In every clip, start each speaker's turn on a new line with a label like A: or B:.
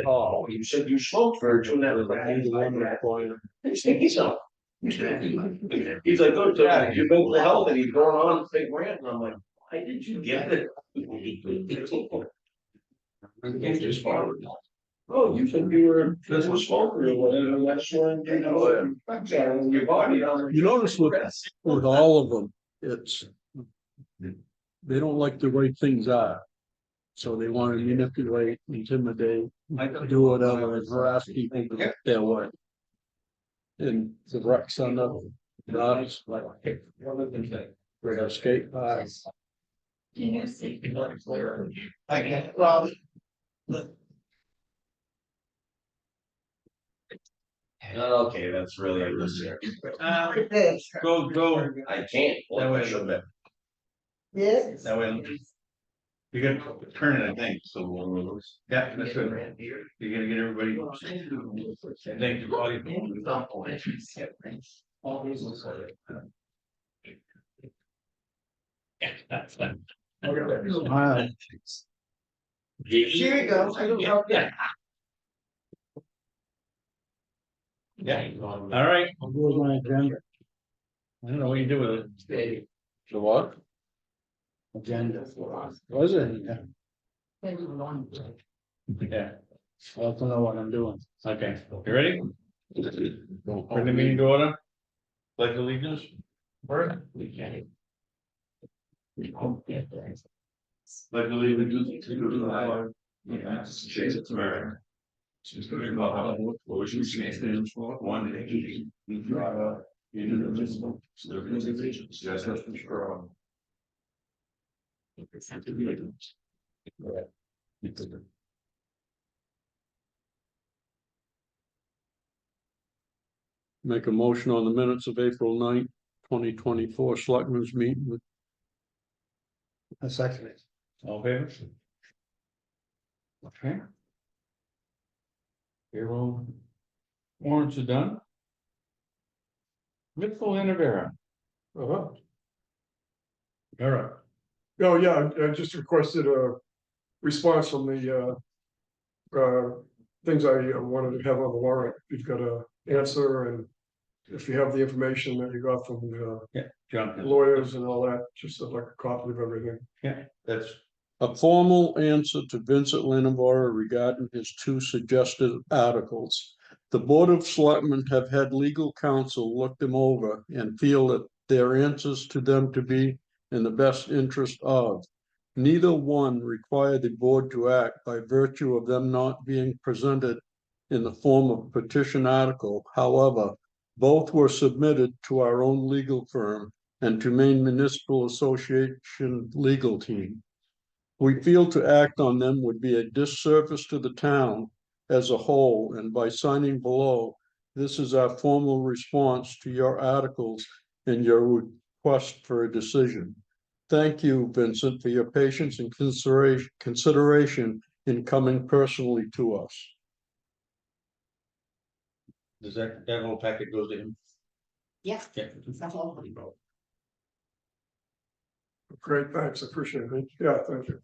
A: Oh, you said you smoked for 2.5. He's like, oh, yeah, your mental health, and he's going on a big rant, and I'm like, why did you get it? Just followed. Oh, you said you were a business smoker or whatever, and that's when, your body.
B: You notice with all of them, it's, they don't like the way things are. So they want to manipulate, intimidate, do whatever, and harass people to get their way. And the rec center, dogs, like, we're a skate park.
A: Okay, that's really a risk. Go. I can't. That way I should have.
C: Yes.
A: That way. You gotta turn it, I think, so yeah, that's good. You're gonna get everybody. Thank you, buddy. Yeah, that's fine.
C: Here you go.
A: Yeah. Yeah, all right.
B: I'll go with my agenda.
A: I don't know what you do with it.
B: The what?
C: Agenda.
B: Was it? Yeah.
A: Yeah,
B: I'll have to know what I'm doing.
A: okay, you ready? Bring the meeting to order. Pledge allegiance. Pledge allegiance to the flag. United States of America. To the republic which stands for one nation, indivisible, with liberty and justice for all.
B: Make a motion on the minutes of April 9th, 2024 Selectmen's meeting.
C: A second.
A: All in favor? Okay. Payroll warrants are done. Mitchell Innovera.
D: Uh-huh.
A: All right.
D: Oh, yeah, I just requested a response from the things I wanted to have on the warrant. You've got a answer, and if you have the information that you got from the
A: John.
D: lawyers and all that, just like a copy of everything.
A: Yeah, that's.
B: A formal answer to Vincent Linenborough regarding his two suggested articles. The Board of Selectmen have had legal counsel look them over and feel that their answers to them to be in the best interest of. Neither one require the board to act by virtue of them not being presented in the form of petition article. However, both were submitted to our own legal firm and to Maine Municipal Association legal team. We feel to act on them would be a disservice to the town as a whole, and by signing below, this is our formal response to your articles and your request for a decision. Thank you, Vincent, for your patience and consideration in coming personally to us.
A: Does that whole packet goes to him?
C: Yeah.
A: Yeah.
D: Great, thanks, I appreciate it. Yeah, thank you.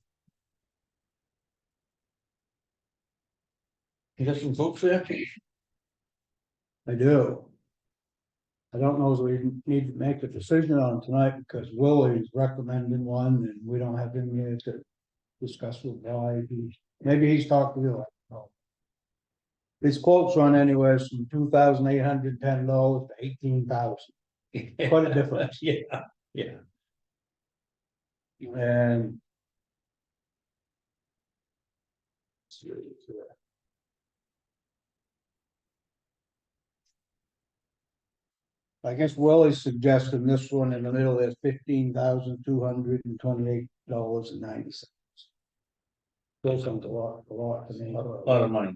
A: You got some folks there?
C: I do. I don't know if we need to make a decision on tonight because Willie's recommending one and we don't have him here to discuss with why maybe he's talked to you. I don't know. These quotes run anywhere from $2,810 to $18,000. Quite a difference.
A: Yeah.
C: And I guess Willie's suggesting this one in the middle is $15,228.90. That sounds a lot to me.
A: A lot of money.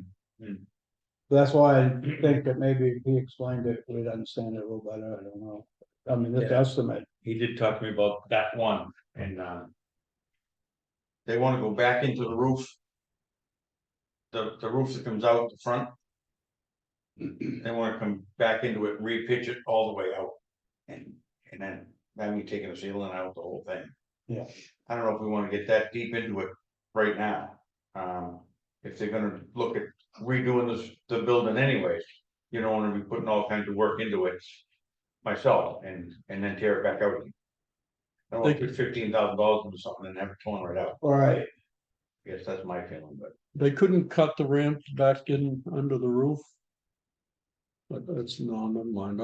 C: That's why I think that maybe if he explained it, we'd understand it a little better. I don't know. I mean, this estimate.
A: He did talk to me about that one, and they want to go back into the roof. The roof that comes out the front. They want to come back into it, re-pitch it all the way out. And then me taking the ceiling out the whole thing.
C: Yeah.
A: I don't know if we want to get that deep into it right now. If they're gonna look at redoing this, the building anyways, you don't wanna be putting all kinds of work into it. Myself, and then tear it back out again. I don't wanna put $15,000 into something and have it torn right out.
C: All right,
A: Yes, that's my feeling, but.
B: They couldn't cut the ramp back in under the roof. But that's, no, never mind,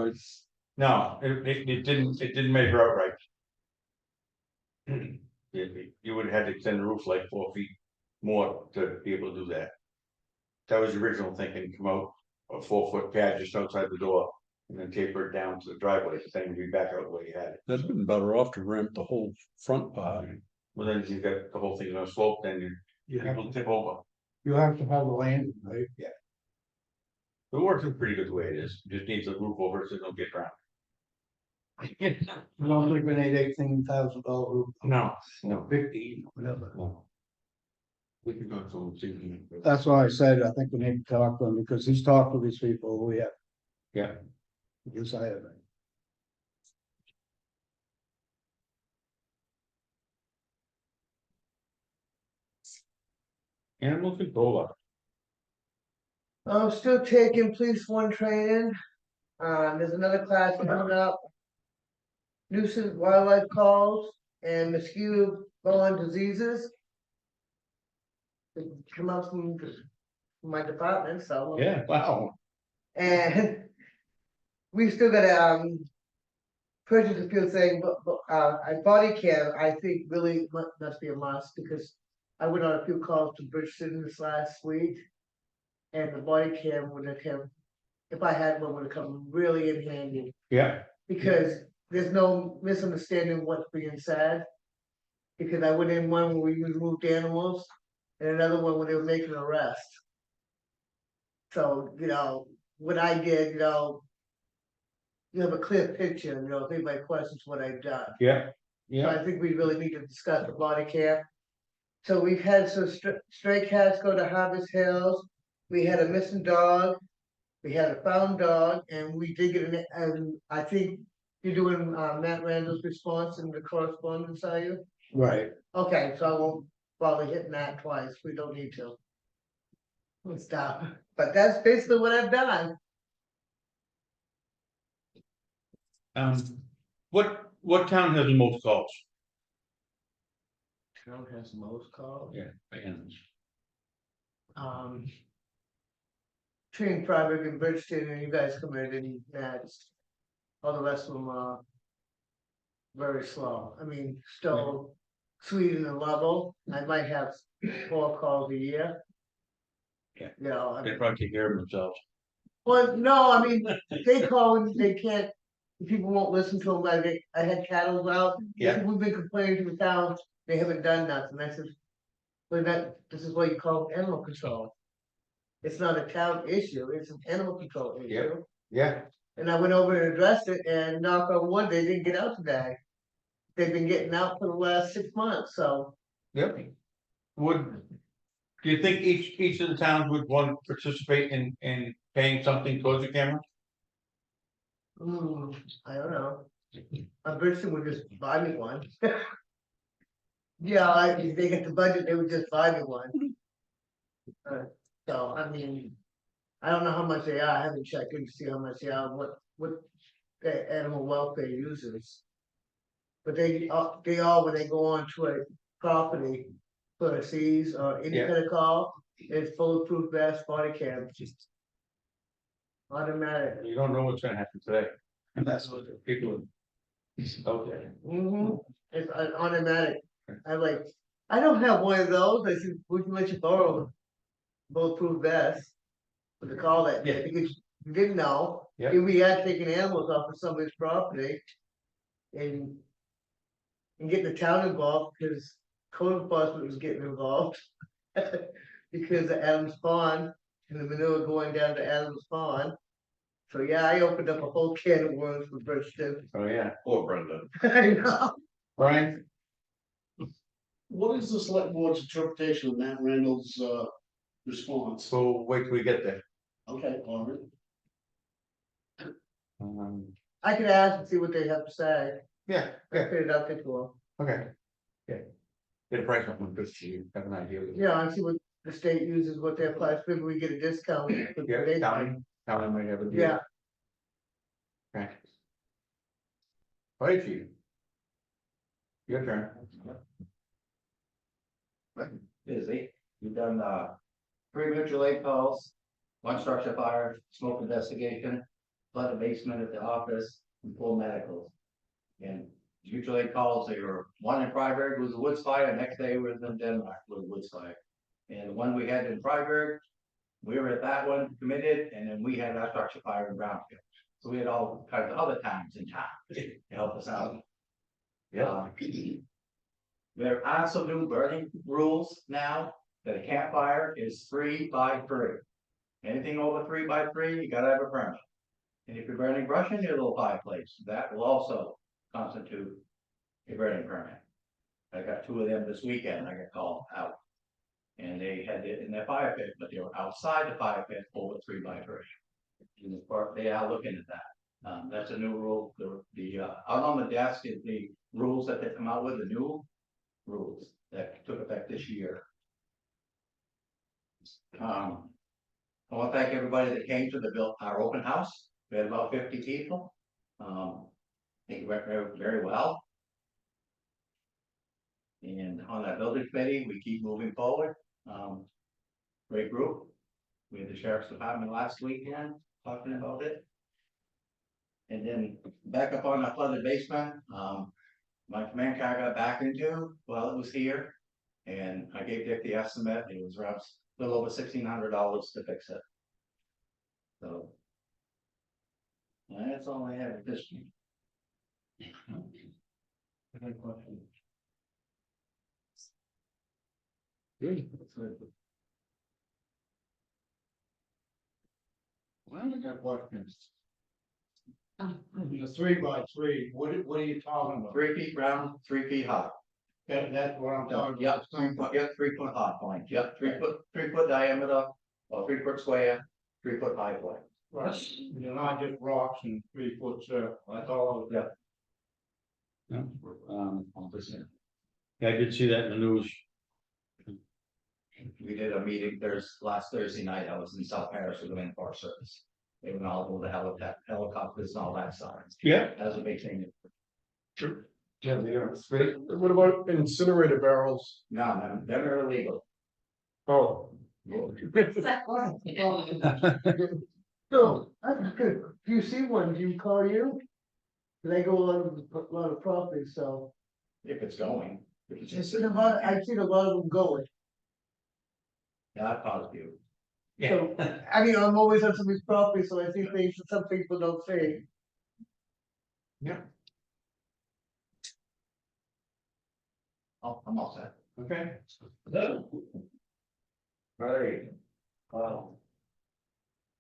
A: No, it didn't measure out right. You would have had to extend the roof like 4 feet more to be able to do that. That was the original thinking, come out a 4-foot pad just outside the door. And then taper it down to the driveway, the thing would be back out the way you had it.
B: that'd been better off to ramp the whole front part.
A: Well, then you got the whole thing on a slope, then
C: you have,
A: people tip over.
C: you have to have the land, right?
A: It works pretty good the way it is, just needs a roof over it so it don't get drowned.
C: I don't think we need $18,000 roof,
A: No, no,
C: 15, whatever.
A: no. We could go to see.
C: That's why I said, I think we need to talk to him, because he's talked to these people, we have.
A: Yeah.
C: Yes, I have.
A: Animal control.
E: I'm still taking police one training. There's another class coming up. Nuisance wildlife calls and mosquito-borne diseases. It come up from my department, so.
A: Yeah, wow.
E: And we still gotta, purchase a few things, but, a body cam, I think really must be a must, because I went on a few calls to Bridgeton this last week. And the body cam would have come, if I had one, would have come really in handy,
A: Yeah,
E: because there's no misunderstanding what's being said. Because I went in one where we removed animals, and another one where they were making an arrest. So, what I did, you have a clear picture, if anybody questions what I've done.
A: yeah,
E: So
A: yeah.
E: I think we really need to discuss the body cam. So we've had some stray cats go to Harvest Hills, we had a missing dog, we had a found dog, and we did get and I think you're doing Matt Randall's response in the correspondence, are you?
C: Right.
E: Okay, so I won't bother hitting that twice, we don't need to. We'll stop, but that's basically what I've done.
A: What town has the most calls?
E: Town has the most calls.
A: Yeah, animals.
E: Between Freiburg and Bridgeton, and you guys come in and that's, all the rest of them are very slow. I mean, Stowe, Sweden and Lovell, I might have 4 calls a year.
A: Yeah.
E: I
A: They
E: mean,
A: probably take care of themselves.
E: well, no, I mean, they call and they can't, people won't listen to them, like, I had cattle out.
A: Yeah.
E: We've been complaining to the town, they haven't done nothing, I said, well, this is what you call animal control. It's not a town issue, it's an animal control issue.
A: Yeah.
E: And I went over and addressed it, and knock on wood, they didn't get out today. They've been getting out for the last 6 months, so.
A: Yep. Do you think each of the towns would want to participate in paying something towards the camera?
E: I don't know. A person would just buy me one. Yeah, if they get the budget, they would just buy me one. So, I mean, I don't know how much they are, I haven't checked in to see how much they are, what the animal welfare uses. But they all, when they go on to a property, for a seize or any
A: Yeah.
E: kind of call, it's bulletproof vest, body cam. Automatic.
A: You don't know what's gonna happen today.
C: And that's
A: what people. Okay.
E: It's an automatic. I don't have one of those, I said, we can let you borrow a bulletproof vest. For the call that day, because you didn't know,
A: Yeah.
E: here we had taken animals off of somebody's property. And getting the town involved, because code enforcement was getting involved. Because of Adams Pond, and the manure going down to Adams Pond. So yeah, I opened up a whole can of worms for Bridgeton.
A: Oh, yeah. Poor Brenda.
E: I know.
A: Brian?
F: What is the select board's interpretation of Matt Randall's response?
A: So wait till we get there.
F: Okay, all right.
E: I could ask and see what they have to say.
A: Yeah,
E: I figured it out before.
A: okay. Yeah. Get a price on them, just so you have an idea.
E: Yeah, I see what the state uses, what their price, maybe we get a discount. for
A: Yeah,
E: they-
A: county might have a deal.
E: Yeah,
A: Okay. Fire chief. Your turn.
G: Busy. We've done, 3 mutual aid calls, 1 structure fire, smoke investigation, flood basement at the office, and 4 medicals. And mutual aid calls, they were 1 in Freiburg was a woods fire, next day was in Denmark was a woods fire. And the one we had in Freiburg, we were at that one committed, and then we had our structure fire in Brownfield. So we had all kinds of other towns in town to help us out.
A: Yeah.
G: There are some new burning rules now, that a campfire is 3 by 3. Anything over 3 by 3, you gotta have a permit. And if you're burning brush in your little fireplace, that will also constitute a burning permit. I got 2 of them this weekend, I got called out. And they had it in their fire pit, but they were outside the fire pit over 3 by 3. In the park, they are looking at that. That's a new rule, out on the desk is the rules that they come out with, the new rules that took effect this year. I want to thank everybody that came to our open house. We had about 50 people. I think it went very well. And on that building committee, we keep moving forward. Great group. We had the sheriff's department last weekend talking about it. And then back up on that flooded basement, my command car got back into while it was here. And I gave Dick the estimate, it was around a little over $1,600 to fix it. So. That's all I have at this point. Good question.
A: Good. Well, I got questions.
F: The 3 by 3, what are you talking about?
G: 3 feet round, 3 feet high.
F: That's what I'm talking
G: Yep,
F: about.
G: 3 foot, yep, 3 foot high point, yep, 3 foot diameter, or 3 foot square, 3 foot high point.
F: Right, they're not just rocks and 3 foot, that's all.
G: Yeah.
A: Yeah, I did see that in the news.
G: We did a meeting last Thursday night, I was in South Paris with the Maine Forest Service. They went all over the helicopters and all that stuff.
A: Yeah.
G: That's a big thing.
A: Yeah, they are.
D: What about incinerator barrels?
G: No, they're illegal.
D: Oh.
E: so, that's good. If you see one, do you call you? They go a lot of property, so.
G: If it's going. If it's just,
E: I've seen a lot of them going.
G: not positive.
E: So, I mean, I'm always on somebody's property, so I see things that some people don't see.
G: Oh, I'm all set.
A: Okay.
H: Right.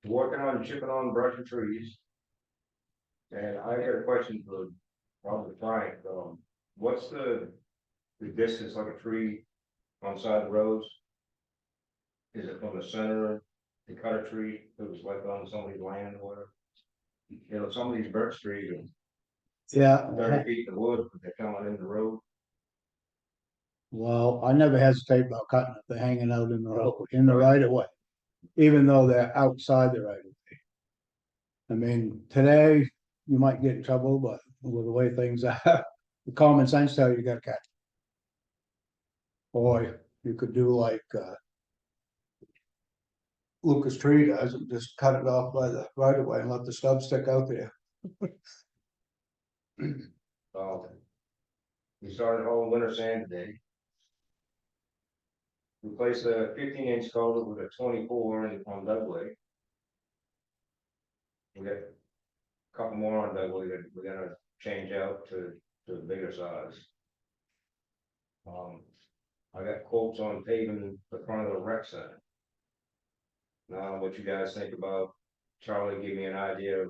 H: Working on chipping on brush and trees. And I got a question for Robert Frank, what's the distance like a tree on the side of the roads? Is it from the center, to cut a tree, if it was like on somebody's land or whatever? You know, some of these birch trees are
C: Yeah,
H: 30 feet of wood, but they're coming in the road.
C: well, I never hesitate about cutting if they're hanging out in the road, in the right of way. Even though they're outside the right of way. I mean, today, you might get in trouble, but with the way things are, the common sense tells you gotta cut. Or you could do like, Lucas Tree does, and just cut it off by the right of way and let the stub stick out there.
H: We started hauling winter sand today. Replaced a 15-inch culvert with a 24 on Dudley. We got a couple more on Dudley that we're gonna change out to the bigger size. I got quotes on paving the front of the rec center. Now, what you guys think about, Charlie gave me an idea of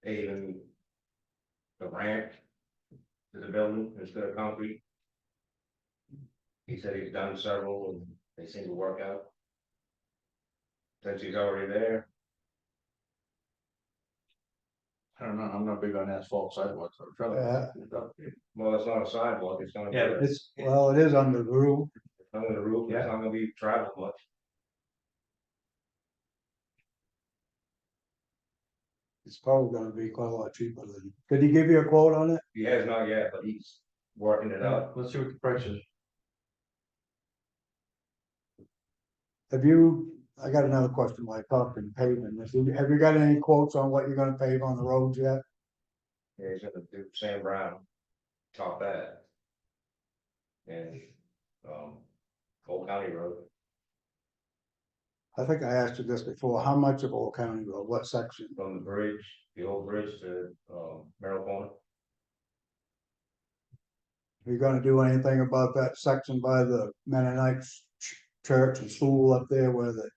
H: paving the ramp to the building instead of concrete. He said he's done several and they seem to work out. Since he's already there.
A: I don't know, I'm not big on asphalt sidewalks, I'm trying to.
H: Well, it's not a sidewalk, it's gonna be,
A: Yeah, but
C: It's, well, it is under the roof.
H: under the roof, it's
A: Yeah.
H: not gonna be traveled much.
C: It's probably gonna be quite a lot cheaper than, did he give you a quote on it?
H: He has not yet, but he's working it out.
A: Let's see what the price is.
C: Have you, I got another question, like talking pavement, have you got any quotes on what you're gonna pave on the roads yet?
H: Yeah, he's gonna do Sam Brown, top that. And, Old County Road,
C: I think I asked you this before, how much of Old County Road, what section?
H: from the bridge, the old bridge to, Merrill Corner.
C: Are you gonna do anything about that section by the Mennonite church and school up there where the.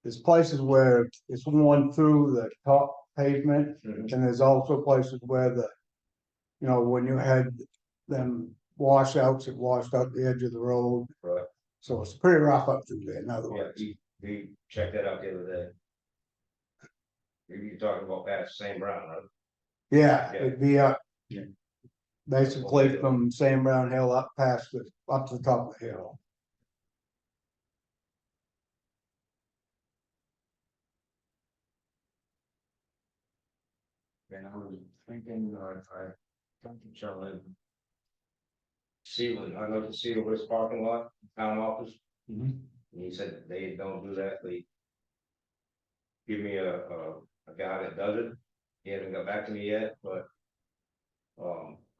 C: There's places where it's worn through the top pavement,
H: Mhm.
C: and there's also places where the. You know, when you had them washouts, it washed out the edge of the road.
H: Right.
C: So it's pretty rough up through there, in other
H: Yeah,
C: words.
H: he checked that out the other day. You're talking about past Sam Brown, right?
C: Yeah,
H: Yeah.
C: it'd be up.
H: Yeah.
C: Basically from Sam Brown Hill up past the, up to the top of the hill.
H: And I was thinking, I talked to Charlie. Sealing, I know to seal this parking lot, town office. And he said they don't do that, they. Give me a guy that does it, he hasn't got back to me yet, but.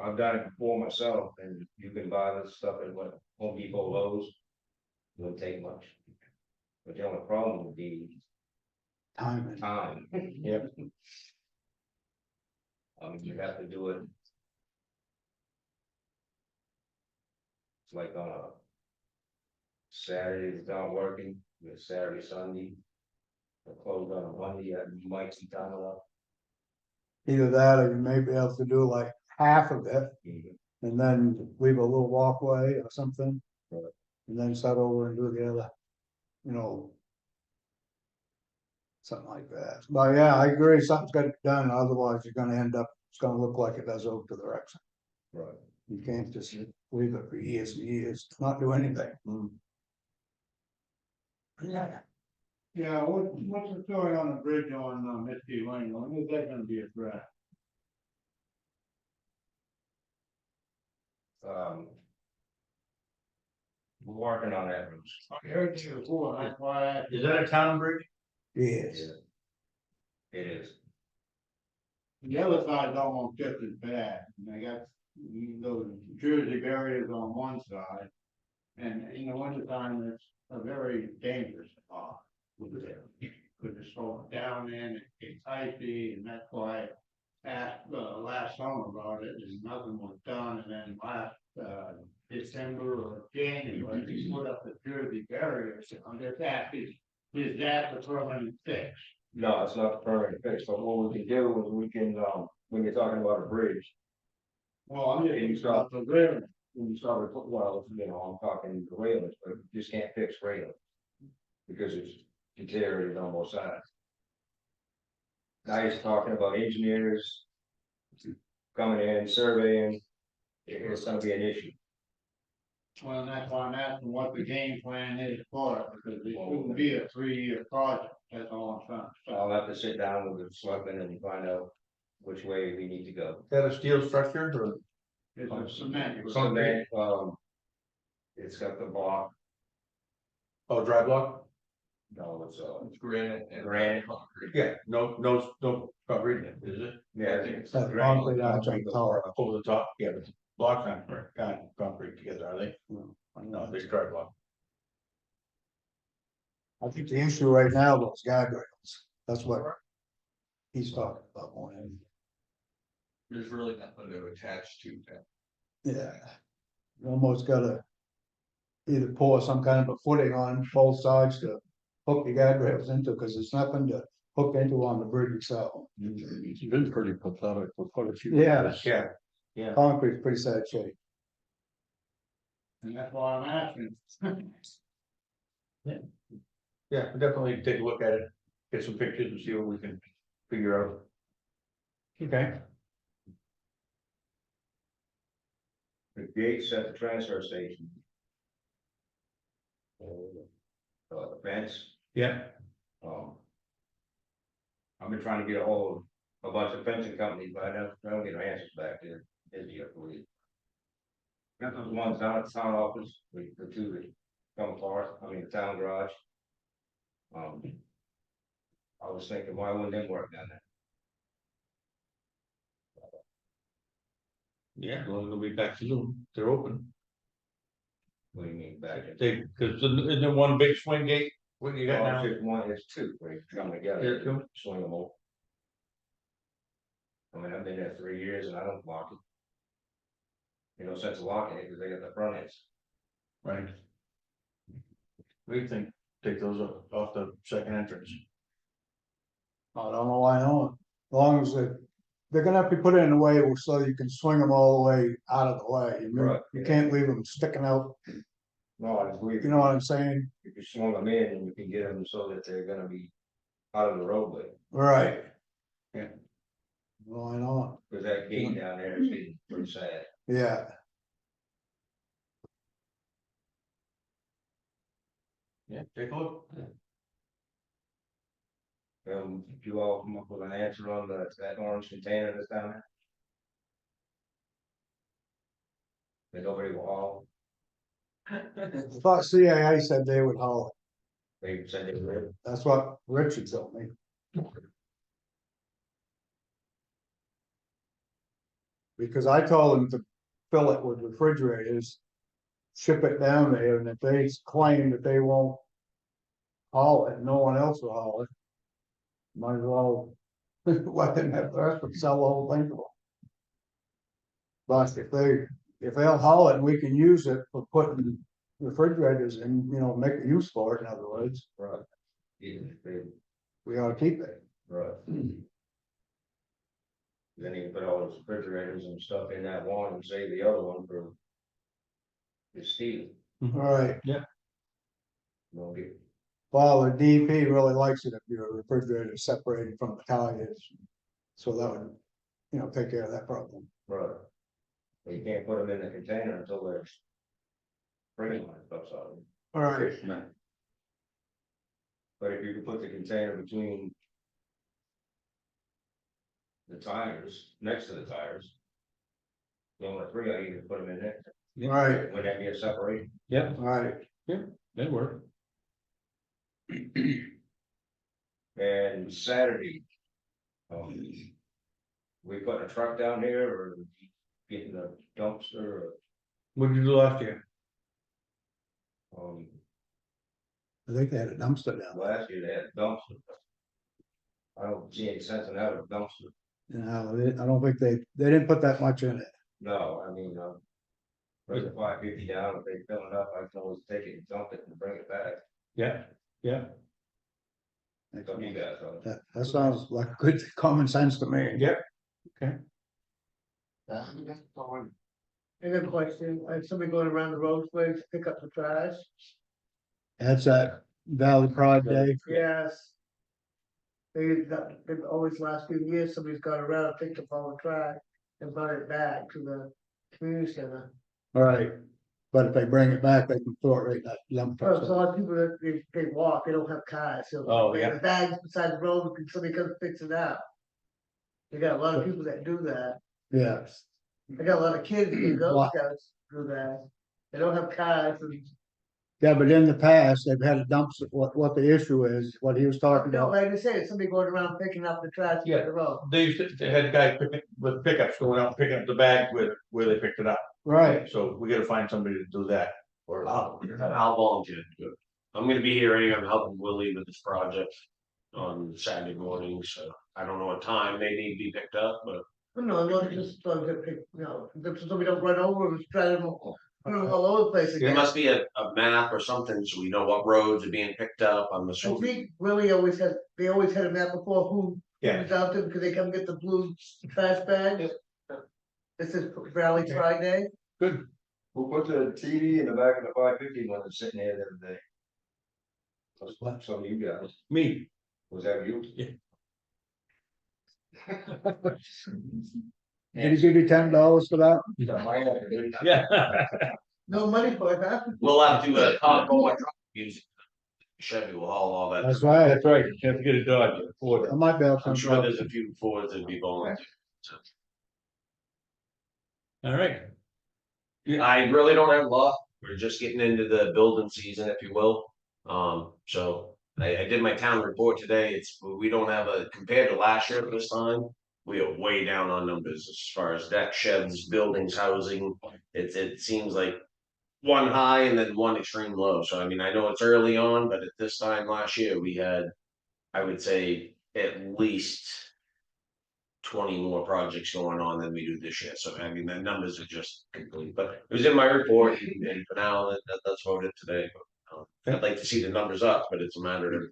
H: I've done it before myself, and you can buy this stuff at what Home Depot, Lowe's. It wouldn't take much. But the only problem would be
C: Timing.
H: time. Yep. You have to do it. It's like on a. Saturday it's not working, it's Saturday, Sunday. They're closed on a Monday, you might see time enough.
C: Either that or you may be able to do like half of it
H: Mhm.
C: and then leave a little walkway or something.
H: Right.
C: And then start over and do the other, you know. Something like that. But yeah, I agree, something's got to be done, otherwise you're gonna end up, it's gonna look like it does over to the Rex.
H: Right.
C: You can't just leave it for years and years, not do anything. Yeah.
F: Yeah, what's the story on the bridge on, Misty Lane, when is that gonna be addressed?
H: We're working on that, Bruce.
F: I heard you before, that's why I asked.
A: Is that a town bridge?
C: Yes.
H: It is.
F: The other side's almost just as bad, and they got those Jersey barriers on one side. And in the wintertime, it's a very dangerous spot. Could just slow it down in, it gets icy, and that's why I asked, last summer about it, and nothing was done, and then last, December or January, they put up the Jersey barriers, I'm just asking, is that the permanent fix?
H: No, it's not the permanent fix, but what we can do is we can, when you're talking about a bridge,
F: Well, I'm
H: And you
F: just about the railing.
H: when you start with, well, I'm talking the railings, but you just can't fix railings. Because it's deteriorated on both sides. Now he's talking about engineers. Coming in, surveying, it's gonna be an issue.
F: Well, that's why I'm asking what the game plan is for it, because it shouldn't be a 3-year project, that's all I'm trying to say.
H: I'll have to sit down with the selectmen and find out which way we need to go.
A: Is that a steel structure or?
F: It's a cement.
H: Cement, it's got the block,
A: Oh, dry block?
H: no, it's
A: Granite.
H: granite.
A: Yeah, no concrete in it, is it?
H: Yeah, I think it's
C: That's
H: granite.
C: concrete on top.
A: Over the top, yeah, but blocks aren't concrete together, are they? No, they dry block.
C: I think the issue right now, those guardrails, that's what. He's talking about more than.
I: There's really nothing to attach to that.
C: Yeah. You almost gotta. Either pour some kind of a footing on both sides to hook the guardrails into, cause there's nothing to hook into on the bridge itself.
B: It's been pretty pathetic for quite a few
C: Yeah.
B: years.
A: Yeah.
C: Concrete's pretty sad shape.
F: And that's why I'm asking.
A: Yeah, definitely take a look at it, get some pictures and see what we can figure out.
C: Okay.
H: The gates at the transfer station. The fence,
A: Yeah,
H: I've been trying to get a hold of a bunch of fencing companies, but I don't get no answers back there. Busy, I believe. Got those ones down at the town office, the two that come apart, the town garage. I was thinking, why wouldn't they work down there?
A: yeah, well, they'll be back to them, they're open.
H: What do you mean back in?
A: They, cause in the one big swing gate, what you got
H: Oh,
A: now?
H: it's just one, it's two, they come together,
A: Yeah, two.
H: swing them over. I've been there 3 years and I don't lock it. No sense of locking it, because they got the front ends.
A: Right. What do you think? Take those off the second entrance.
C: I don't know why not, as long as they're gonna have to put it in a way so you can swing them all the way out of the way.
H: Right.
C: You can't leave them sticking out,
H: No, I agree.
C: you know what I'm saying?
H: You can swing them in and you can get them so that they're gonna be out of the roadway.
C: Right.
A: Yeah.
C: Why not?
H: Cause that gate down there is getting pretty sad.
C: Yeah,
A: Yeah, take a look.
H: Did you all come up with an answer on that orange container that's down there? That nobody will haul,
C: I thought CAA said they would haul it,
H: they said they would.
C: that's what Richard told me. Because I told them to fill it with refrigerators, ship it down there, and if they claim that they won't haul it, no one else will haul it. Might as well let them have the rest, but sell the whole thing to them. But if they'll haul it and we can use it for putting refrigerators and, make a use for it, in other words,
H: Right. Even if they,
C: we ought to keep it.
H: right. Then you can put all those refrigerators and stuff in that one and save the other one for the steel.
C: All right,
H: Won't get,
C: well, the DEP really likes it if your refrigerator is separated from the tires. So that would, take care of that problem.
H: right. But you can't put them in the container until there's spring line stuff's out.
C: All right,
H: But if you could put the container between the tires, next to the tires. The only three, I either put them in there,
C: all right,
H: would that be a separation?
A: Yeah,
C: all right.
A: that work.
H: And Saturday. We putting a truck down here or getting a dumpster or,
A: What did you do last year?
C: I think they had a dumpster down there.
H: last year they had a dumpster. I don't see any sense in having a dumpster.
C: No, I don't think they didn't put that much in it.
H: No, bring the 550 down, if they fill it up, I can always take it and dump it and bring it back.
A: Yeah, yeah,
H: It's up to you guys, huh?
C: That sounds like good common sense to me.
A: yeah.
E: Another question, I had somebody going around the roadways to pick up the trash.
C: That's that Valley Pride Day.
E: Yes. They've always last few years, somebody's gone around and picked up all the trash and brought it back to the community center.
C: All right, but if they bring it back, they can throw it right in that lump.
E: Well, there's a lot of people that they walk, they don't have cars, so.
A: Oh,
E: they
A: yeah.
E: have the bags beside the road, and somebody comes fix it out. You got a lot of people that do that.
C: Yes.
E: I got a lot of kids in Girl
C: What?
E: Scouts do that. They don't have cars and.
C: Yeah, but in the past, they've had a dumpster, what the issue is, what he was talking
E: No,
C: about.
E: like I said, somebody going around picking up the trash
A: Yeah.
E: on the road.
A: They had guys with pickups going out, picking up the bag where they picked it up.
C: Right,
A: So we gotta find somebody to do that. Or,
J: I'll volunteer to do it. I'm gonna be here anyway, I'm helping Willie with this project on Saturday morning, so I don't know what time they need to be picked up, but.
E: No, not just ones that pick, so we don't run over and try them all over the place
J: There
E: again.
J: must be a map or something, so we know what roads are being picked up, I'm
E: I
J: assuming.
E: think Willie they always had a map before who
A: Yeah.
E: was out there because they come get the blue trash bags. This is Valley Friday.
A: good,
H: Who put the TV in the back of the 550 when it's sitting there the other day? Some of you guys,
A: me,
H: was that you?
A: Yeah.
C: Did he give you $10 for that?
J: Yeah.
E: No money for it, huh?
J: We'll have to, call my truck, use Chevy will haul all that.
C: That's right.
A: That's right, you have to get a Dodge, a Ford.
C: I might be able to.
J: I'm sure there's a few Fords that'd be going.
A: All right.
J: I really don't have a lot. We're just getting into the building season, if you will. So I did my town report today. We don't have compared to last year at this time. We are way down on numbers as far as deck sheds, buildings, housing. It seems like one high and then one extreme low. So I mean, I know it's early on, but at this time last year, we had, I would say, at least 20 more projects going on than we do this year. So I mean, the numbers are just complete, but it was in my report, and for now, that's voted today. But, I'd like to see the numbers up, but it's a matter of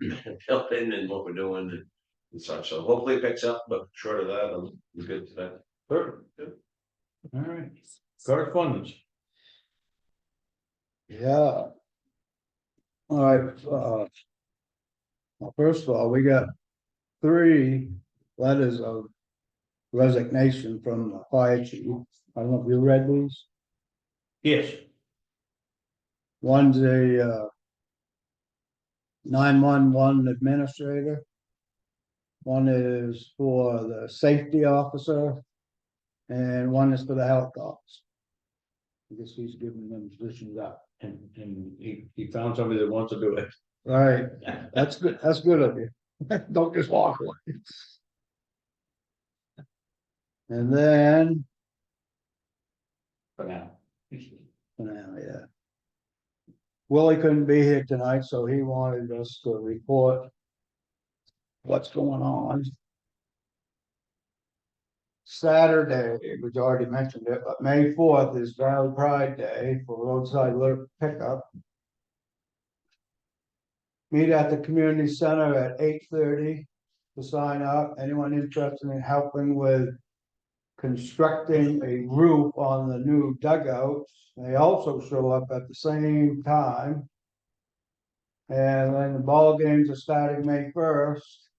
J: helping and what we're doing and such. So hopefully it picks up, but short of that, I'm good today.
A: Perfect. All right, correspondence.
C: Yeah. All right, well, first of all, we got 3 letters of resignation from the fire chief. I don't know if you read these.
A: Yes.
C: One's a 911 administrator. One is for the safety officer. And one is for the health officer. I guess he's giving them positions up.
A: And he found somebody that wants to do it.
C: Right, that's good, that's good of you. Don't just walk away. And then,
A: For now.
C: yeah. Willie couldn't be here tonight, so he wanted us to report what's going on. Saturday, we've already mentioned it, but May 4th is Valley Pride Day for roadside pickup. Meet at the community center at 8:30 to sign up. Anyone interested in helping with constructing a roof on the new dugouts, they also show up at the same time. And then the ball games are starting May 1st.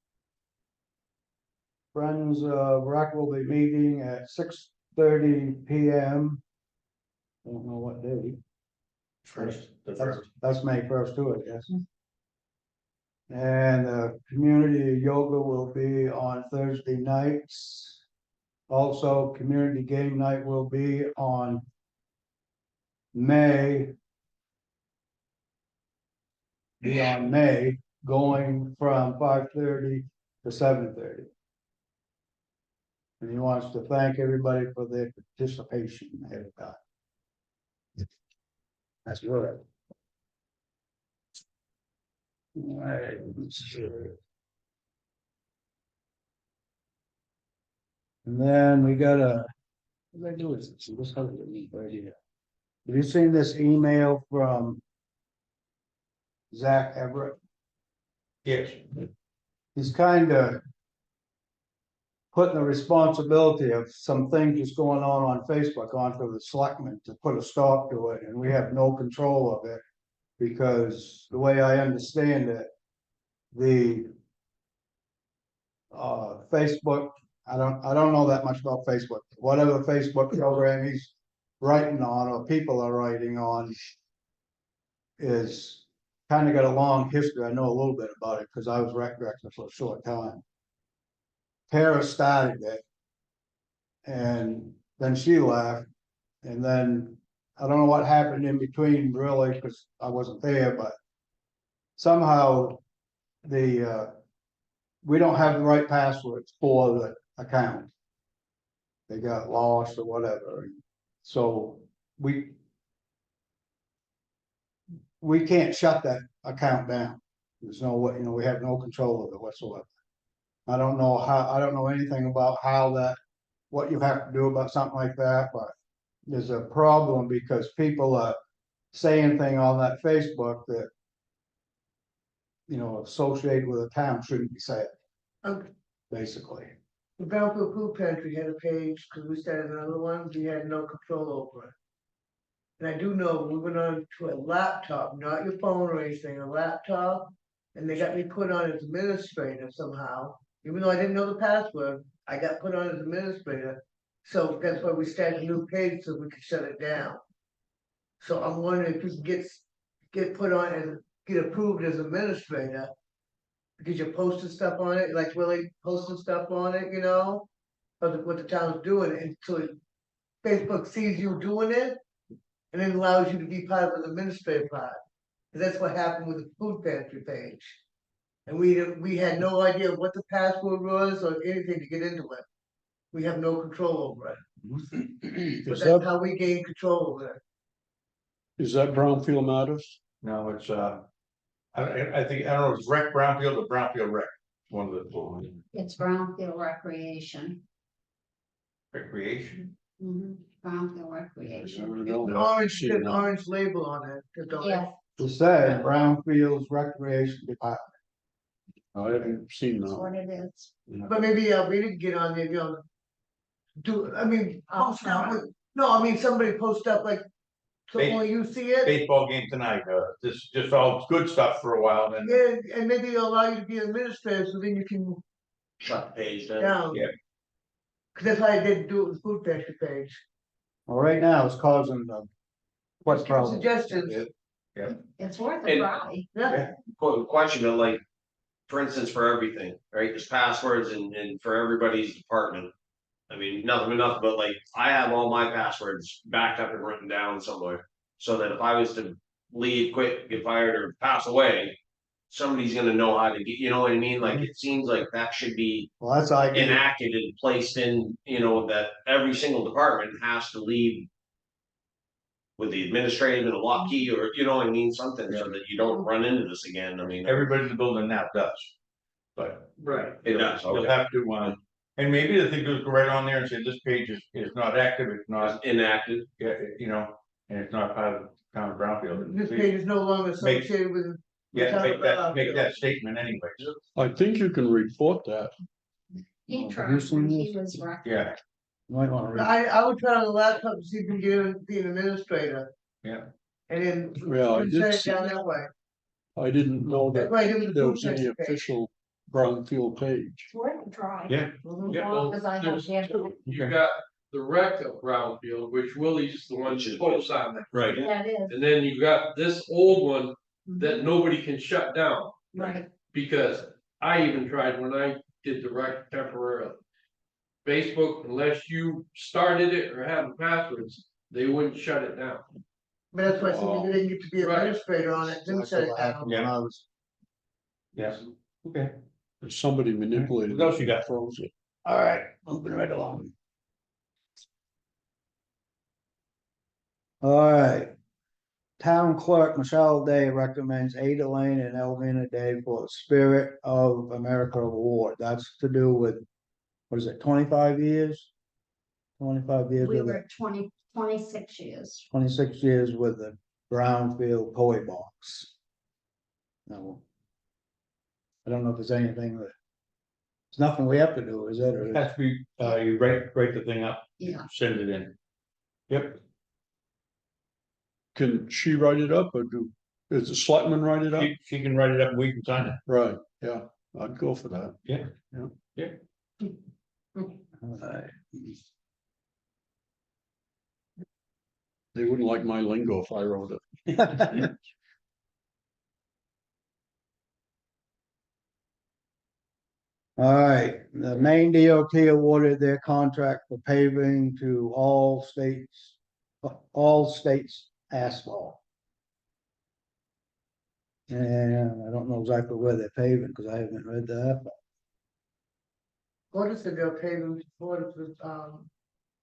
C: Friends of Rec will be meeting at 6:30 p.m. Don't know what day. That's May 1st too, I guess. And community yoga will be on Thursday nights. Also, community game night will be on May, going from 5:30 to 7:30. And he wants to thank everybody for their participation ahead of time. That's good. All right, let's see. And then we got what did I do with this? This has to be right here. Have you seen this email from Zach Everett?
A: Yes.
C: He's kind of putting the responsibility of some things that's going on Facebook onto the selectmen to put a stop to it, and we have no control of it. Because the way I understand it, the Facebook, I don't know that much about Facebook. Whatever Facebook program he's writing on or people are writing on is kind of got a long history. I know a little bit about it because I was rec director for a short time. Tara started it, and then she left, and then I don't know what happened in between really, because I wasn't there, but somehow we don't have the right passwords for the account. They got lost or whatever, so we can't shut that account down. There's no way, we have no control of it whatsoever. I don't know anything about what you have to do about something like that, but there's a problem because people are saying things on that Facebook that, associated with a town shouldn't be said, basically.
E: The Brownfield Food Pantry had a page, because we started another one, we had no control over it. And I do know, we went on to a laptop, not your phone or anything, a laptop, and they got me put on as administrator somehow. Even though I didn't know the password, I got put on as administrator. So that's why we started a new page so we could shut it down. So I'm wondering if we can get put on and get approved as administrator. Because you're posting stuff on it, like Willie posting stuff on it, you know? Of what the town's doing, and so Facebook sees you doing it. And then allows you to be part of the administrative part. Cause that's what happened with the food pantry page. And we had no idea what the password was or anything to get into it. We have no control over it, but
B: Is
E: that's
B: that,
E: how we gain control over it.
B: is that Brownfield Matters?
A: No, it's, I think, I don't know, it's Rec Brownfield or Brownfield Rec, one of the
K: It's Brownfield Recreation.
A: recreation.
K: Brownfield Recreation.
E: An orange label on it.
K: Yeah,
C: It said Brownfield's Recreation Department.
B: I haven't seen
K: that's
B: that.
K: what it is.
E: But maybe, we didn't get on there, you know. Post up
K: try.
E: with, no, I mean, somebody post up like, so
A: They-
E: only you see it.
A: Baseball game tonight, just all good stuff for a while, then.
E: Yeah, and maybe it'll allow you to be administrator, so then you can
J: Shut the page down.
E: down.
A: Yeah.
E: Cause that's how I did do it with the food pantry page.
C: Well, right now it's causing what problem?
E: Suggestions,
K: It's worth a
J: And-
K: try.
E: yeah,
J: Question, but like, for instance, for everything, right, there's passwords and for everybody's department. I mean, nothing, but like, I have all my passwords backed up and written down somewhere. So that if I was to leave, quit, get fired, or pass away, somebody's gonna know how to get, you know what I mean? Like, it seems like that should be
C: Well, that's idea.
J: enacted and placed in, you know, that every single department has to leave. With the administrative and a lock key, or you know what I mean, something so that you don't run into this again, I mean.
A: Everybody in the building now does. But
J: Right. It does,
A: you'll
J: okay.
A: have to, and maybe the thing goes right on there and say, this page is not active, it's not,
J: Inactive.
A: yeah, you know, and it's not part of town of Brownfield.
E: this page is no longer associated with.
A: Yeah, make that statement anyways.
B: I think you can report that.
K: He
C: Have
K: tried,
C: you seen
K: when he
C: this?
K: was rec.
A: Yeah,
C: You might wanna read.
E: I would try on the laptop to see if we can get in, be an administrator.
A: Yeah.
E: And then.
B: Yeah, I
E: we
B: did
E: send it
B: see
E: down that way.
B: I didn't know
E: That's
B: that
E: why I did with the
B: there
E: food
B: was any
E: pantry page.
B: official Brownfield page.
K: It's worth a try.
A: Yeah.
E: Mhm.
A: Yeah.
K: Well, cause I have
L: There's
K: had-
L: two. You got the wreck of Brownfield, which Willie's the one that posts on it.
A: right.
K: Yeah, it is,
L: And then you got this old one that nobody can shut down,
K: right,
L: because I even tried when I did the wreck temporarily. Facebook, unless you started it or had the passwords, they wouldn't shut it down.
E: But that's why I said maybe they didn't get to be
L: Right.
E: administrator on it, didn't shut it down.
C: When I was,
A: Yes. Okay.
B: Somebody manipulated.
A: What else you got?
B: Froze it.
C: all right, moving right along. All right. Town clerk Michelle Day recommends Ada Lane and Elvina Day for Spirit of America Award. That's to do with, what is it, 25 years? 25 years
K: we
C: with
K: were
C: it,
K: 26 years.
C: 26 years with the Brownfield Toy Box. No. I don't know if there's anything that, there's nothing we have to do, is it? Or
A: It has to be, you write the thing up,
K: Yeah,
A: send it in. Yep,
B: Can she write it up or does the selectman write it up?
A: she can write it up and we can sign it.
B: Right, yeah, I'd go for that.
C: Alright.
B: They wouldn't like my lingo if I wrote it.
C: Alright, the Maine DOT awarded their contract for paving to all states asphalt. And I don't know exactly where they're paving, because I haven't read that, but
E: Porter said they'll pay them for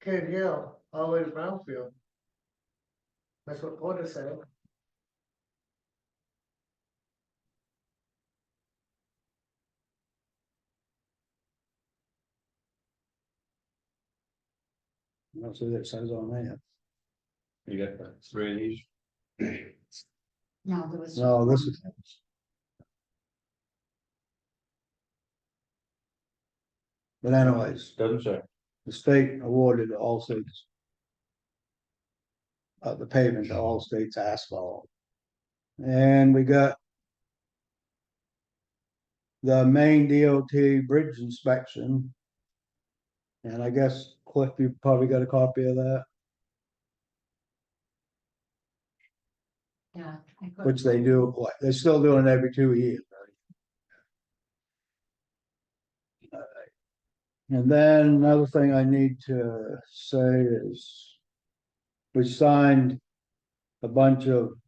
E: Kennedy Hill, all the way to Brownfield. That's what Porter said.
C: that's what it says on there.
A: You got the three of these.
K: no, there was.
C: No, this is. But anyways,
A: Doesn't say.
C: the state awarded all states. The paving to all states asphalt. And we got. The Maine DOT bridge inspection. And I guess Cliff, you probably got a copy of that,
K: Yeah. I couldn't-
C: which they do, they're still doing it every 2 years. Right? And then another thing I need to say is we signed a bunch of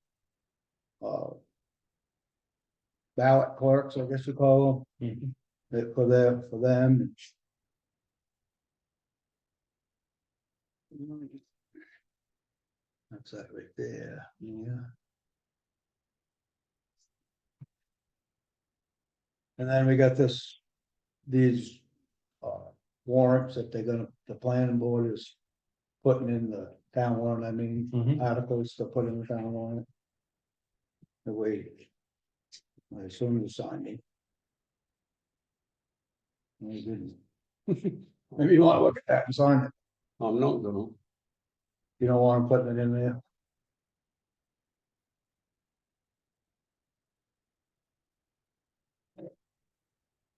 C: ballot clerks, I guess you call them. For them. That's that right there, yeah. And then we got these warrants that the planning board is putting in the town warrant, I mean, articles to put in the town warrant. The way, I assume you signed it. No, you didn't. Maybe you wanna look at that and sign it,
B: I'm not gonna.
C: you don't want them putting it in there.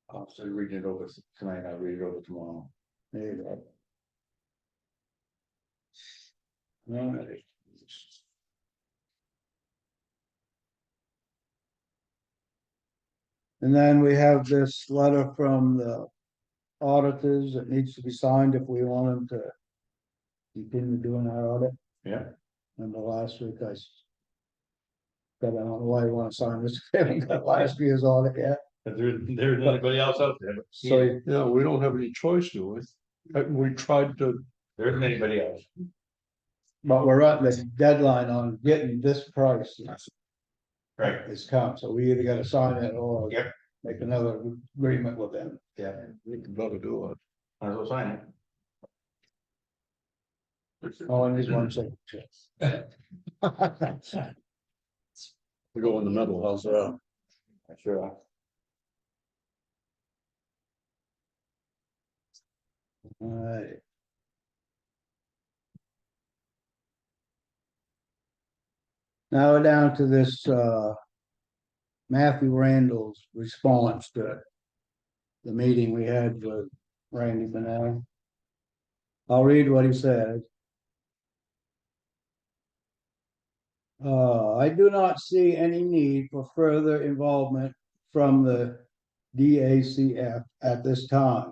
A: I'll still read it over tonight, I'll read it over tomorrow.
C: There you go. All right. And then we have this letter from the auditors that needs to be signed if we want them to continue doing our audit.
A: Yeah.
C: And the last week but I don't know why you wanna sign this, we haven't got last year's audit yet,
A: But there's anybody else out there, but
C: so
B: Yeah, we don't have any choice, do we? We tried to,
A: there isn't anybody else.
C: but we're at the deadline on getting this price.
A: Right.
C: It's come, so we either gotta sign it or.
A: Yep.
C: Make another agreement with them.
A: Yeah,
B: we can better do it.
A: might as well sign it.
C: Oh, and there's one signature.
B: We go in the middle, how's that?
A: Sure.
C: Alright. Now we're down to this, Matthew Randall's response to the meeting we had with Randy Bennell. I'll read what he said. I do not see any need for further involvement from the DACF at this time.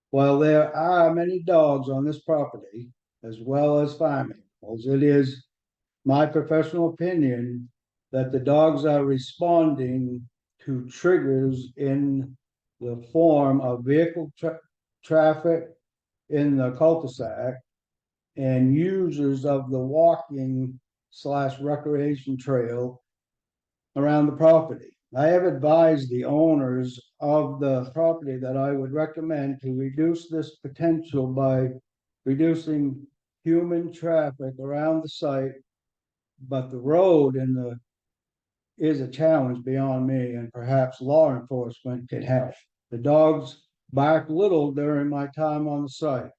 C: While there are many dogs on this property, as well as farm animals, it is my professional opinion that the dogs are responding to triggers in the form of vehicle traffic in the cul-de-sac and users of the walking / recreation trail around the property. I have advised the owners of the property that I would recommend to reduce this potential by reducing human traffic around the site. But the road is a challenge beyond me, and perhaps law enforcement can help. The dogs bark little during my time on the site.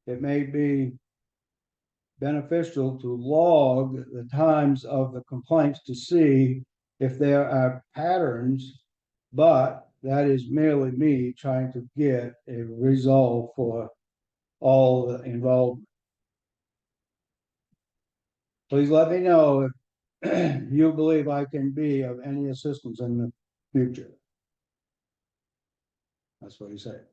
C: It may be beneficial to log the times of the complaints to see if there are patterns, but that is merely me trying to get a resolve for all the involved. Please let me know if you believe I can be of any assistance in the future. That's what he said.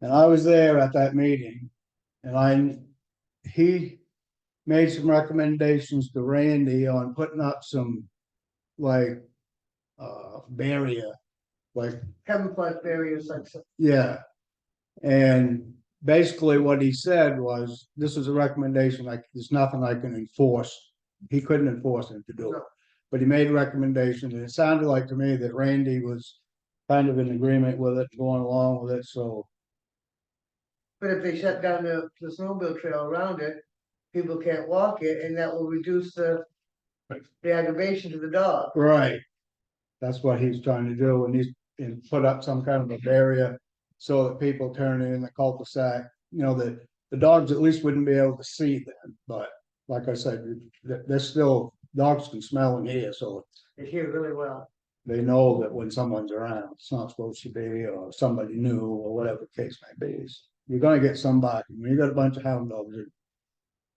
C: And I was there at that meeting, and he made some recommendations to Randy on putting up some like barrier, like,
E: camouflage barriers, like,
C: yeah. And basically what he said was, this is a recommendation, like, there's nothing I can enforce. He couldn't enforce him to do it.
E: No.
C: But he made a recommendation, and it sounded like to me that Randy was kind of in agreement with it, going along with it, so.
E: but if they shut down the snowmobile trail around it, people can't walk it, and that will reduce the aggravation to the dog.
C: Right. That's what he's trying to do, and put up some kind of a barrier so that people turning in the cul-de-sac, that the dogs at least wouldn't be able to see them, but like I said, there's still, dogs can smell and hear, so
E: They hear really well.
C: They know that when someone's around, it's not supposed to be, or somebody new, or whatever the case may be. You're gonna get somebody, when you got a bunch of hound dogs,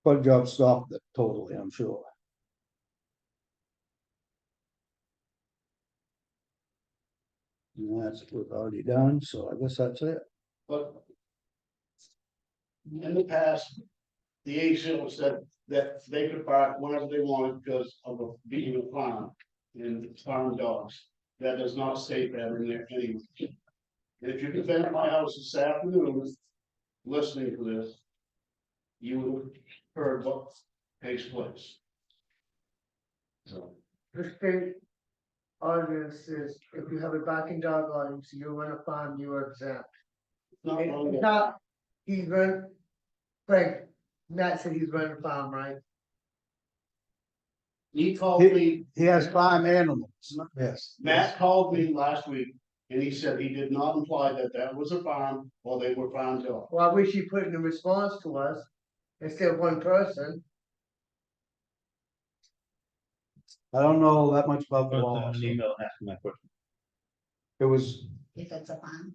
C: good job stopped it totally, I'm sure. And that's what we've already done, so I guess that's it.
F: But. In the past, the ACO said that they could park whenever they wanted because of the being a farm and farm dogs. That does not state that in there anyway. And if you could been at my house this afternoon, listening to this, you would have heard what takes place. So.
E: The state ordinance is, if you have a barking dog on, so you run a farm, you are exempt.
F: Not wrong
E: It's
F: there.
E: not, he's run, Frank, Matt said he's running a farm, right?
F: He called me,
C: He has farm animals, yes.
F: Matt called me last week and he said he did not imply that that was a farm or they were farm dogs.
E: Well, I wish he put in a response to us instead of one person.
C: I don't know that much about the
A: Put
C: law.
A: an email asking that question.
C: It was,
K: If it's a farm.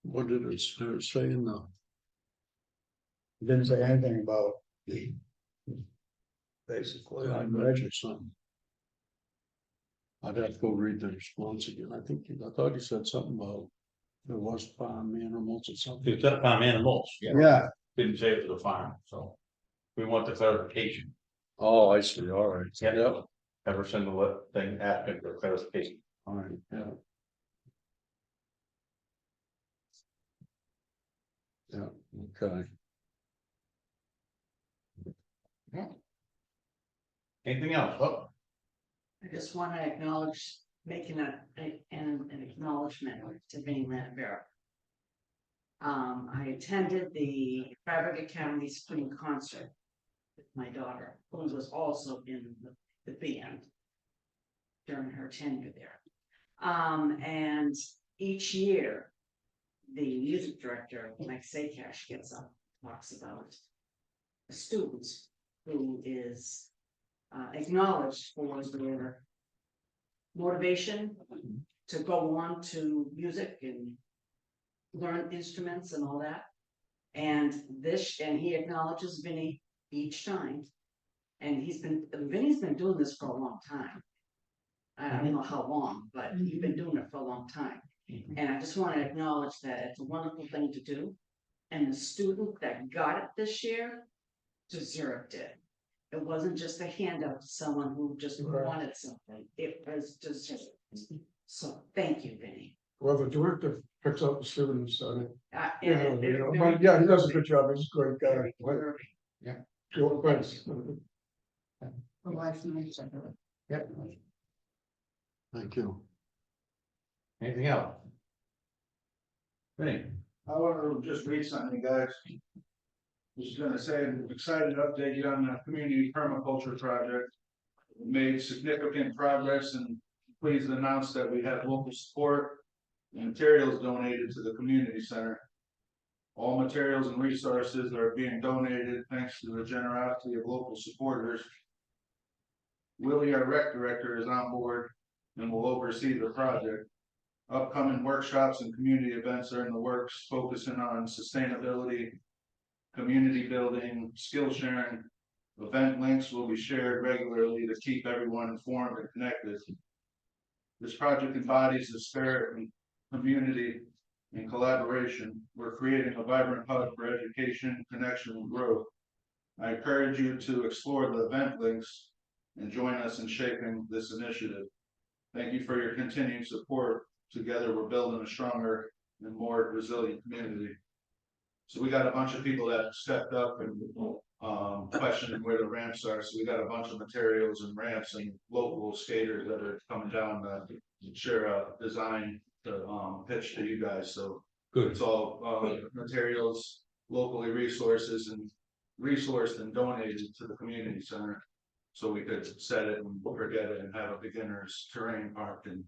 B: What did it say in the?
C: didn't say anything about. Basically,
B: I
C: I'm
B: read
C: ready.
B: you something. I'd have to go read the response again. I thought you said something about there was farm animals or something.
A: It's got farm animals.
C: Yeah,
A: Didn't say it was a farm, so. We want the clarification.
B: Oh, I see, all right.
A: Yep. Every single thing asking for clarification.
B: All right, yeah. Yeah, okay.
A: Anything else? Oh,
M: I just want to acknowledge, making an acknowledgement to Vinnie Lanavera. I attended the Fabric Academy Spring Concert with my daughter, who was also in the band during her tenure there. And each year, the music director, Mike Sakash, gets up, talks about a student who is acknowledged for their motivation to go on to music and learn instruments and all that. And he acknowledges Vinnie each time. And Vinnie's been doing this for a long time. I don't know how long, but he's been doing it for a long time. And I just want to acknowledge that it's a wonderful thing to do. And the student that got it this year deserved it. It wasn't just a handout to someone who just wanted something. It was just, so thank you, Vinnie.
D: Well, the director picks up the students,
M: And
D: but yeah, he does a good job, he's a great guy.
M: very deserving.
D: Sure, thanks.
A: yep.
B: Thank you.
A: Anything else? Vinny?
F: I want to just read something, guys. Just gonna say, I'm excited to update you on the community permaculture project. We made significant progress and pleased to announce that we have local support and materials donated to the community center. All materials and resources are being donated thanks to the generosity of local supporters. Willie, our rec director, is on board and will oversee the project. Upcoming workshops and community events are in the works, focusing on sustainability, community building, skill sharing. Event links will be shared regularly to keep everyone informed and connected. This project embodies the spirit and community and collaboration. We're creating a vibrant hub for education, connection, and growth. I encourage you to explore the event links and join us in shaping this initiative. Thank you for your continued support. Together, we're building a stronger and more resilient community. So we got a bunch of people that stepped up and questioning where the ramps are. So we got a bunch of materials and ramps and local skaters that are coming down to share a design to pitch to you guys. So
A: Good.
D: It's all materials, locally resources and resourced and donated to the community center. So we could set it and forget it and have a beginner's terrain park and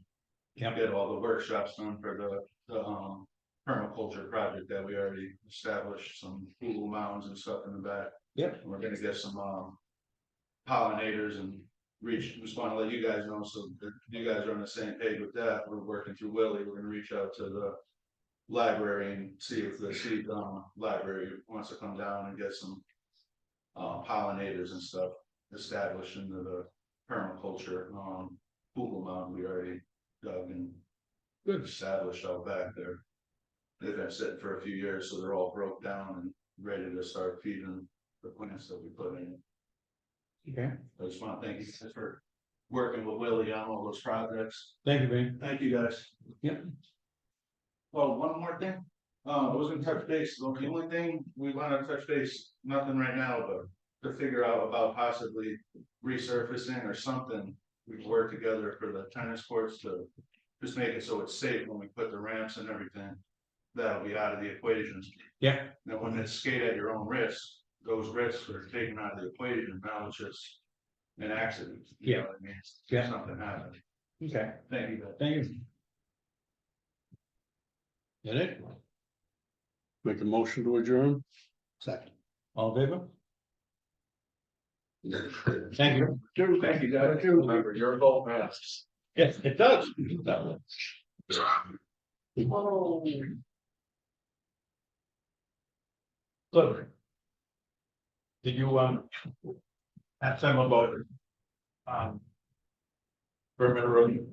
D: get all the workshops done for the permaculture project that we already established, some cool mounds and stuff in the back.
A: Yep.
D: We're gonna get some pollinators and just wanna let you guys know, so that you guys are on the same page with that, we're working through Willie, we're gonna reach out to the. Library and see if the city library wants to come down and get some. Pollinators and stuff established into the permaculture, Google Mountain, we already dug and. Good. Established out back there. They've been sitting for a few years, so they're all broke down and ready to start feeding the plants that we put in.
C: Okay,
D: I just wanna thank you guys for working with Willie on all those projects.
C: thank you, Ben.
D: Thank you, guys.
C: Yep.
D: Well, one more thing, I was gonna touch base, the only thing we wanna touch base, nothing right now, but. To figure out about possibly resurfacing or something, we can work together for the tennis courts to. Just make it so it's safe when we put the ramps and everything, that'll be out of the equation.
C: Yeah.
D: Now, when it's skate at your own risk, those risks are taken out of the equation, now it's just. An accident. You know what I mean?
C: Yeah.
D: Something happened,
C: Okay,
D: thank you, guys.
C: thank you.
B: Get it? Make a motion to adjourn?
C: Second. All in favor? Thank you.
D: Thank you, guys.
L: Remember, your vote matters.
C: Yes, it does.
A: Look. Did you, ask them about, perimeter road?